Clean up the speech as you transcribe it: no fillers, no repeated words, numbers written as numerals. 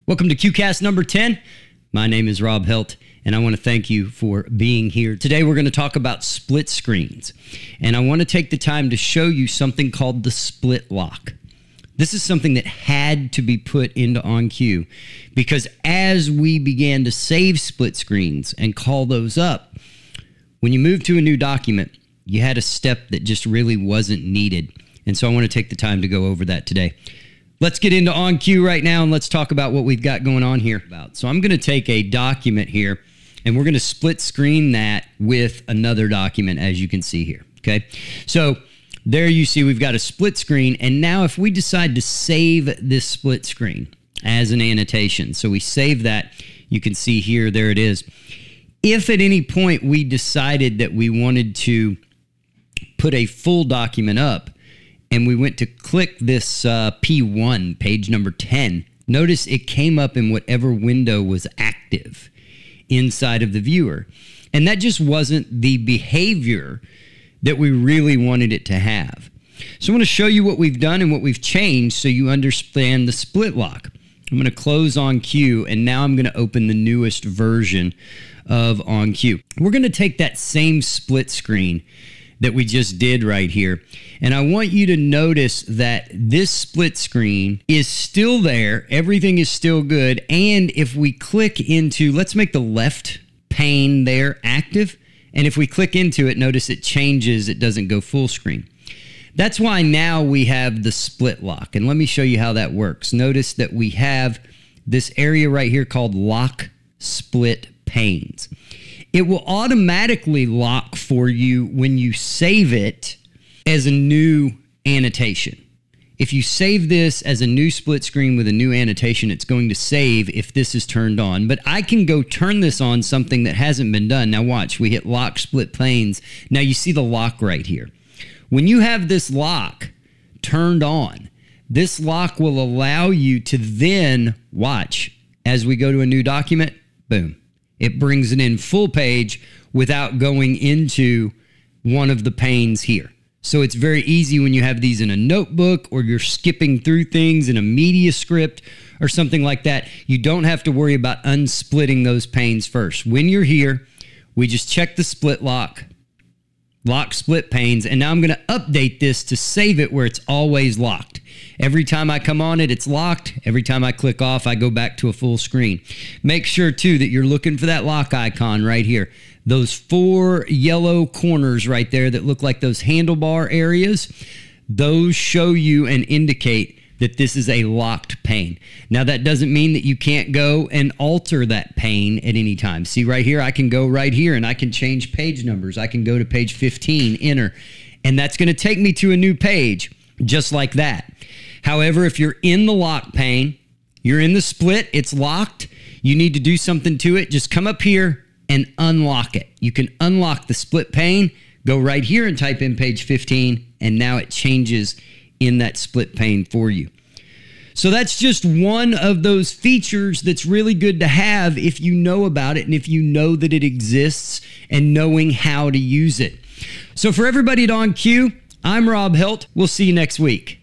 Welcome to CueCast number 10. My name is Rob Helt, and I want to thank you for being here. Today we're going to talk about split screens, and I want to take the time to show you something called the split lock. This is something that had to be put into OnCue because as we began to save split screens and call those up, when you move to a new document, you had a step that just really wasn't needed. And so I want to take the time to go over that today. Let's get into OnCue right now and let's talk about what we've got going on here. So I'm going to take a document here and we're going to split screen that with another document, as you can see here. Okay, so there you see we've got a split screen, and now if we decide to save this split screen as an annotation, so we save that, you can see here, there it is. If at any point we decided that we wanted to put a full document up, and we went to click this P1, page number 10, notice it came up in whatever window was active inside of the viewer. And that just wasn't the behavior that we really wanted it to have. So I'm going to show you what we've done and what we've changed so you understand the split lock. I'm going to close OnCue, and now I'm going to open the newest version of OnCue. We're going to take that same split screen that we just did right here, and I want you to notice that this split screen is still there, everything is still good, and if we click into, let's make the left pane there active, and if we click into it, notice it changes, it doesn't go full screen. That's why now we have the split lock, and let me show you how that works. Notice that we have this area right here called lock split panes. It will automatically lock for you when you save it as a new annotation. If you save this as a new split screen with a new annotation, it's going to save if this is turned on. But I can go turn this on something that hasn't been done. Now watch, we hit lock split panes. Now you see the lock right here. When you have this lock turned on, this lock will allow you to then watch as we go to a new document, boom. It brings it in full page without going into one of the panes here. So it's very easy when you have these in a notebook or you're skipping through things in a media script or something like that. You don't have to worry about unsplitting those panes first. When you're here, we just check the split lock, lock split panes, and now I'm going to update this to save it where it's always locked. Every time I come on it, it's locked. Every time I click off, I go back to a full screen. Make sure, too, that you're looking for that lock icon right here. Those four yellow corners right there that look like those handlebar areas, those show you and indicate that this is a locked pane. Now, that doesn't mean that you can't go and alter that pane at any time. See right here, I can go right here and I can change page numbers. I can go to page 15, enter, and that's going to take me to a new page just like that. However, if you're in the lock pane, you're in the split, it's locked, you need to do something to it, just come up here and unlock it. You can unlock the split pane, go right here and type in page 15, and now it changes in that split pane for you. So that's just one of those features that's really good to have if you know about it and if you know that it exists and knowing how to use it. So for everybody at OnCue, I'm Rob Helt. We'll see you next week.